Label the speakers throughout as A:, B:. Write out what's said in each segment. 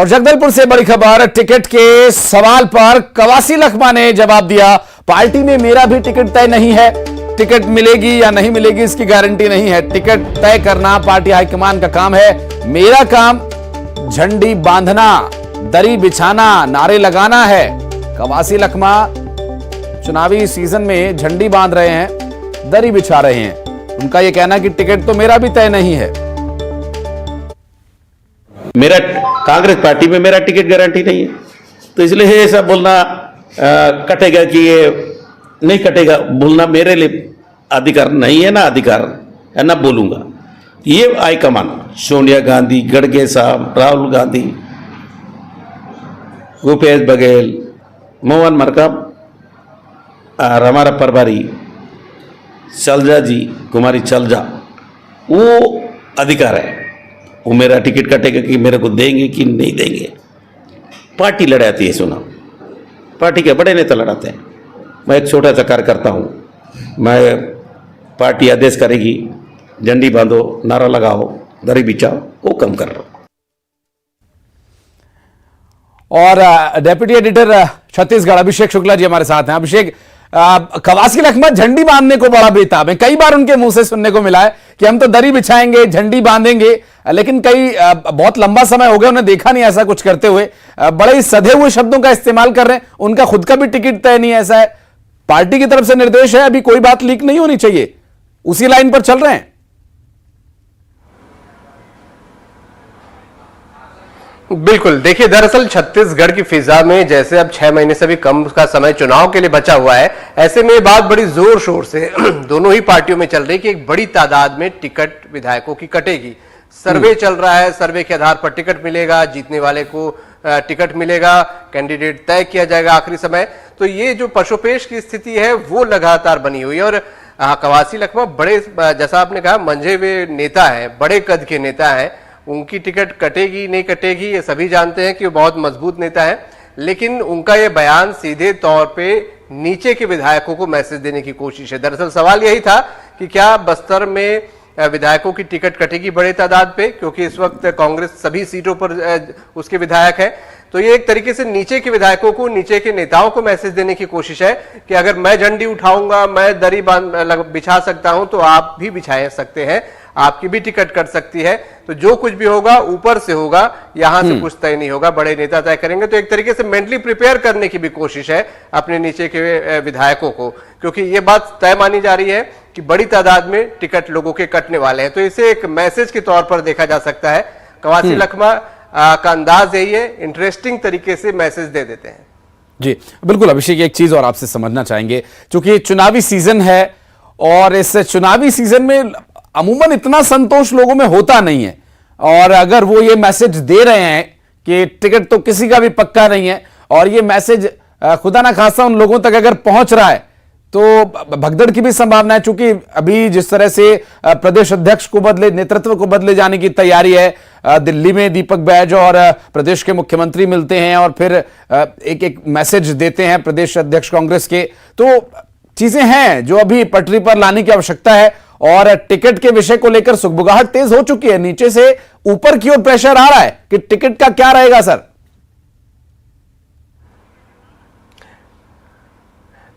A: और जगदलपुर से बड़ी खबर, टिकट के सवाल पर कवासी लखमा ने जवाब दिया। पार्टी में मेरा भी टिकट तय नहीं है, टिकट मिलेगी या नहीं मिलेगी इसकी गारंटी नहीं है। टिकट तय करना पार्टी हाईकमान का काम है, मेरा काम झंडी बांधना, दरी बिछाना, नारे लगाना है। कवासी लखमा चुनावी सीजन में झंडी बांध रहे हैं, दरी बिछा रहे हैं। उनका यह कहना कि टिकट तो मेरा भी तय नहीं है।
B: मेरा कांग्रेस पार्टी में मेरा टिकट गारंटी नहीं है, तो इसलिए ऐसा बोलना कटेगा कि ये नहीं कटेगा, बोलना मेरे लिए अधिकार नहीं है, ना अधिकार है ना बोलूंगा। ये हाईकमान सोनिया गांधी, खड़गे साहब, राहुल गांधी, भूपेश बघेल, मोहन मरकाम और हमारा प्रभारी चलजा जी, कुमारी चलजा, वो अधिकार है। वो मेरा टिकट कटेगा कि मेरे को देंगे कि नहीं देंगे, पार्टी लड़ाती है चुनाव, पार्टी के बड़े नेता लड़ाते हैं। मैं एक छोटा सा कार्यकर्ता हूँ, मैं पार्टी आदेश करेगी झंडी बांधो, नारा लगाओ, दरी बिछाओ, वो कम कर रहा हूँ।
A: और डेप्यूटी एडिटर छत्तीसगढ़ अभिषेक शुक्ला जी हमारे साथ हैं। अभिषेक, कवासी लखमा झंडी बांधने को बड़ा बेताब है, कई बार उनके मुंह से सुनने को मिला है कि हम तो दरी बिछाएंगे, झंडी बांधेंगे, लेकिन कई बहुत लंबा समय हो गया उन्हें देखा नहीं ऐसा कुछ करते हुए। बड़े ही सधे हुए शब्दों का इस्तेमाल कर रहे हैं। उनका खुद का भी टिकट तय नहीं, ऐसा है, पार्टी की तरफ से निर्देश है, अभी कोई बात लीक नहीं होनी चाहिए, उसी लाइन पर चल रहे हैं।
C: बिल्कुल, देखिए दरअसल छत्तीसगढ़ की फिजा में जैसे अब 6 महीने से भी कम का समय चुनाव के लिए बचा हुआ है, ऐसे में ये बात बड़ी जोर शोर से दोनों ही पार्टियों में चल रही कि एक बड़ी तादाद में टिकट विधायकों की कटेगी। सर्वे चल रहा है, सर्वे के आधार पर टिकट मिलेगा, जीतने वाले को टिकट मिलेगा, कैंडिडेट तय किया जाएगा आखिरी समय। तो ये जो पशुपेश की स्थिति है वो लगातार बनी हुई है। और कवासी लखमा बड़े, जैसा आपने कहा, मंझे हुए नेता है, बड़े कद के नेता है, उनकी टिकट कटेगी नहीं कटेगी ये सभी जानते हैं कि वो बहुत मजबूत नेता है, लेकिन उनका ये बयान सीधे तौर पे नीचे के विधायकों को मैसेज देने की कोशिश है। दरअसल सवाल यही था कि क्या बस्तर में विधायकों की टिकट कटेगी बड़े तादाद पे, क्योंकि इस वक्त कांग्रेस सभी सीटों पर उसके विधायक है। तो ये एक तरीके से नीचे के विधायकों को, नीचे के नेताओं को मैसेज देने की कोशिश है कि अगर मैं झंडी उठाऊंगा, मैं दरी बिछा सकता हूं, तो आप भी बिछा सकते हैं, आपकी भी टिकट कट सकती है। तो जो कुछ भी होगा ऊपर से होगा, यहां से कुछ तय नहीं होगा, बड़े नेता तय करेंगे। तो एक तरीके से मेंटली प्रिपेयर करने की भी कोशिश है अपने नीचे के विधायकों को, क्योंकि ये बात तय मानी जा रही है कि बड़ी तादाद में टिकट लोगों के कटने वाले हैं। तो इसे एक मैसेज के तौर पर देखा जा सकता है। कवासी लखमा का अंदाज यही है, इंटरेस्टिंग तरीके से मैसेज दे देते हैं।
A: जी बिल्कुल अभिषेक, एक चीज और आपसे समझना चाहेंगे, क्योंकि चुनावी सीजन है और इस चुनावी सीजन में अमूमन इतना संतोष लोगों में होता नहीं है, और अगर वो ये मैसेज दे रहे हैं कि टिकट तो किसी का भी पक्का नहीं है, और ये मैसेज खुदा ना खासा उन लोगों तक अगर पहुंच रहा है तो भगदड़ की भी संभावना है। चूंकि अभी जिस तरह से प्रदेश अध्यक्ष को बदले, नेतृत्व को बदले जाने की तैयारी है, दिल्ली में दीपक बैज और प्रदेश के मुख्यमंत्री मिलते हैं और फिर एक एक मैसेज देते हैं प्रदेश अध्यक्ष कांग्रेस के, तो चीजें हैं जो अभी पटरी पर लाने की आवश्यकता है। और टिकट के विषय को लेकर सुगबुगाहट तेज हो चुकी है, नीचे से ऊपर की ओर प्रेशर आ रहा है कि टिकट का क्या रहेगा सर।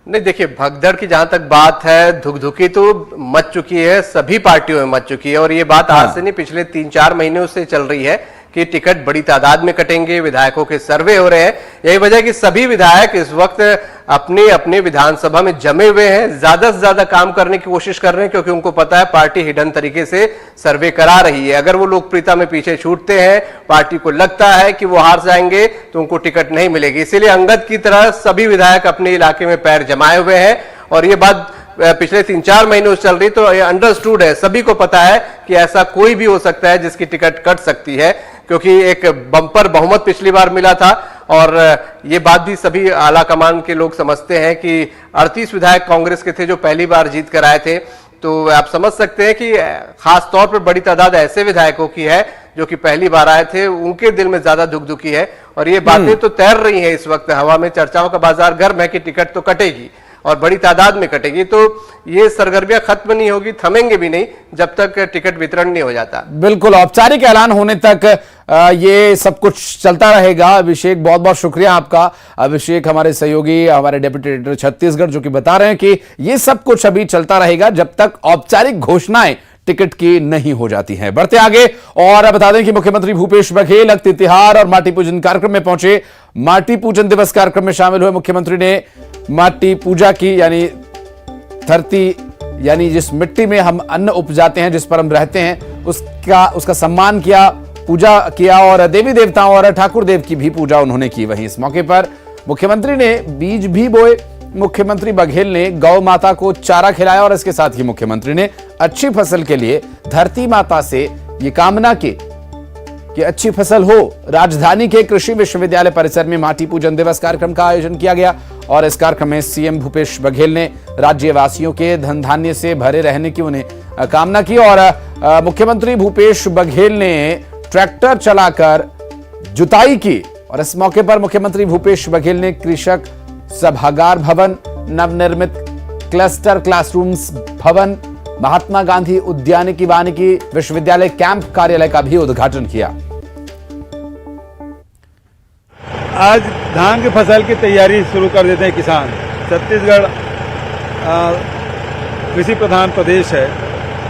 C: नहीं, देखिए भगदड़ की जहां तक बात है, धुकधुकी तो मच चुकी है, सभी पार्टियों में मच चुकी है। और ये बात आज से नहीं, पिछले 3-4 महीनों से चल रही है कि टिकट बड़ी तादाद में कटेंगे, विधायकों के सर्वे हो रहे हैं। यही वजह कि सभी विधायक इस वक्त अपने अपने विधानसभा में जमे हुए हैं, ज्यादा से ज्यादा काम करने की कोशिश कर रहे हैं, क्योंकि उनको पता है पार्टी हिडन तरीके से सर्वे करा रही है। अगर वो लोकप्रियता में पीछे छूटते हैं, पार्टी को लगता है कि वो हार जाएंगे, तो उनको टिकट नहीं मिलेगी। इसीलिए अंगद की तरह सभी विधायक अपने इलाके में पैर जमाए हुए हैं। और ये बात पिछले 3-4 महीनों से चल रही, तो ये अंडरस्टूड है, सभी को पता है कि ऐसा कोई भी हो सकता है जिसकी टिकट कट सकती है, क्योंकि एक बम्पर बहुमत पिछली बार मिला था। और ये बात भी सभी आला कमान के लोग समझते हैं कि 38 विधायक कांग्रेस के थे जो पहली बार जीत कर आए थे। तो आप समझ सकते हैं कि खास तौर पर बड़ी तादाद ऐसे विधायकों की है जो कि पहली बार आए थे, उनके दिल में ज्यादा धुकधुकी है। और ये बातें तो तैर रही हैं इस वक्त हवा में, चर्चाओं का बाजार गर्म है कि टिकट तो कटेगी और बड़ी तादाद में कटेगी। तो ये सरगर्मियां खत्म नहीं होगी, थमेंगे भी नहीं जब तक टिकट वितरण नहीं हो जाता।
A: बिल्कुल, औपचारिक ऐलान होने तक ये सब कुछ चलता रहेगा। अभिषेक, बहुत बहुत शुक्रिया आपका। अभिषेक हमारे सहयोगी, हमारे डेप्यूटी एडिटर छत्तीसगढ़, जो कि बता रहे हैं कि ये सब कुछ अभी चलता रहेगा जब तक औपचारिक घोषणाएं टिकट की नहीं हो जाती हैं। बढ़ते आगे और बता दें कि मुख्यमंत्री भूपेश बघेल अख्ती तिहार और माटी पूजन कार्यक्रम में पहुंचे। माटी पूजन दिवस कार्यक्रम में शामिल हुए मुख्यमंत्री ने माटी पूजा की, यानी धरती, यानी जिस मिट्टी में हम अन्न उपजाते हैं, जिस पर हम रहते हैं, उसका सम्मान किया, पूजा किया और देवी देवताओं और ठाकुर देव की भी पूजा उन्होंने की। वहीं इस मौके पर मुख्यमंत्री ने बीज भी बोए। मुख्यमंत्री बघेल ने गौ माता को चारा खिलाया और इसके साथ ही मुख्यमंत्री ने अच्छी फसल के लिए धरती माता से ये कामना की कि अच्छी फसल हो। राजधानी के कृषि विश्वविद्यालय परिसर में माटी पूजन दिवस कार्यक्रम का आयोजन किया गया और इस कार्यक्रम में सीएम भूपेश बघेल ने राज्यवासियों के धन धान्य से भरे रहने की उन्हें कामना की और मुख्यमंत्री भूपेश बघेल ने ट्रैक्टर चलाकर जुताई की और इस मौके पर मुख्यमंत्री भूपेश बघेल ने कृषक सभागार भवन, नवनिर्मित क्लस्टर क्लासरूम्स भवन, महात्मा गांधी उद्यानिकी वानिकी विश्वविद्यालय कैंप कार्यालय का भी उद्घाटन किया।
D: आज धान की फसल की तैयारी शुरू कर देते हैं किसान। छत्तीसगढ़ कृषि प्रधान प्रदेश है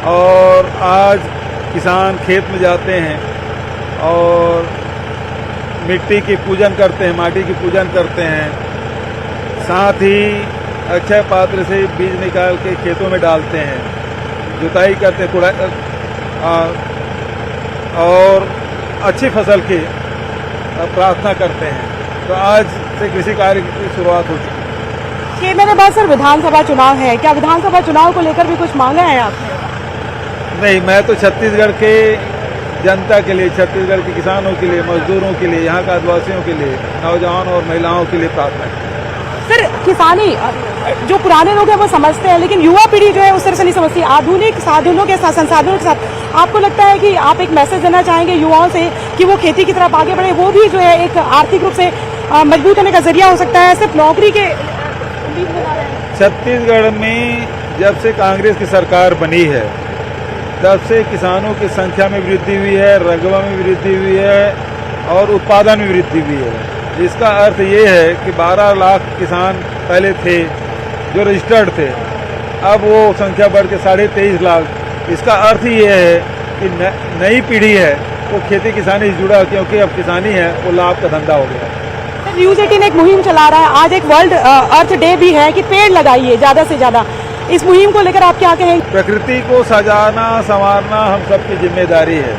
D: और आज किसान खेत में जाते हैं और मिट्टी की पूजन करते हैं, माटी की पूजन करते हैं, साथ ही अक्षय पात्र से बीज निकाल के खेतों में डालते हैं, जुताई करते हैं और अच्छी फसल की प्रार्थना करते हैं। तो आज से कृषि कार्य की शुरुआत हो चुकी है।
E: 6 महीने बाद सर विधानसभा चुनाव है, क्या विधानसभा चुनाव को लेकर भी कुछ मांगा है आपने?
D: नहीं, मैं तो छत्तीसगढ़ के जनता के लिए, छत्तीसगढ़ के किसानों के लिए, मजदूरों के लिए, यहाँ के आदिवासियों के लिए, नौजवान और महिलाओं के लिए प्रार्थना है।
E: सर, किसानी जो पुराने लोग हैं वो समझते हैं, लेकिन युवा पीढ़ी जो है उस तरह से नहीं समझती। आधुनिक साधनों के साथ, संसाधनों के साथ आपको लगता है कि आप एक मैसेज देना चाहेंगे युवाओं से कि वो खेती की तरफ आगे बढ़े, वो भी जो है एक आर्थिक रूप से मजबूत होने का जरिया हो सकता है, सिर्फ नौकरी के?
D: छत्तीसगढ़ में जब से कांग्रेस की सरकार बनी है तब से किसानों की संख्या में वृद्धि हुई है, रकबा में वृद्धि हुई है और उत्पादन में वृद्धि हुई है। इसका अर्थ ये है कि 12 लाख किसान पहले थे जो रजिस्टर्ड थे, अब वो संख्या बढ़ के 23.5 लाख। इसका अर्थ ये है कि नई पीढ़ी है वो खेती किसानी से जुड़ा, क्योंकि अब किसानी है वो लाभ का धंधा हो गया।
E: न्यूज़ 18 एक मुहिम चला रहा है, आज एक वर्ल्ड अर्थ डे भी है कि पेड़ लगाइए ज़्यादा से ज़्यादा। इस मुहिम को लेकर आप क्या कहेंगे?
D: प्रकृति को सजाना संवारना हम सबकी जिम्मेदारी है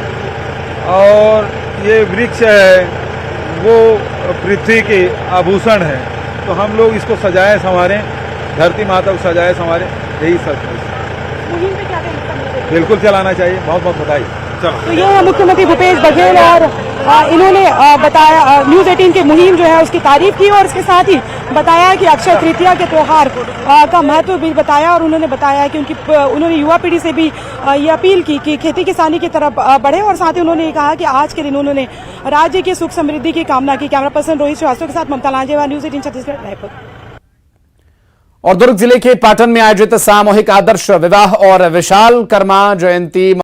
D: और ये वृक्ष है वो पृथ्वी के आभूषण है, तो हम लोग इसको सजाएं संवारें, धरती माता को सजाएं संवारें, यही सब है।
E: मुहिम पे क्या कहेंगे?
D: बिल्कुल चलाना चाहिए। बहुत बहुत बधाई।
E: तो ये है मुख्यमंत्री भूपेश बघेल और इन्होंने बताया, न्यूज़ 18 की मुहिम जो है उसकी तारीफ की और इसके साथ ही बताया कि अक्षय तृतीया के त्योहार का महत्व भी बताया और उन्होंने बताया कि उन्होंने युवा पीढ़ी से भी ये अपील की कि खेती किसानी की तरफ बढ़े और साथ ही उन्होंने कहा कि आज के दिन उन्होंने राज्य की सुख समृद्धि की कामना की। कैमरा पर्सन रोहित श्रीवास्तव के साथ ममता लांजेवाल, न्यूज़ 18 छत्तीसगढ़, रायपुर।
A: और दुर्ग जिले के पाटन में आयोजित सामूहिक आदर्श विवाह और विशाल कर्मा जयंती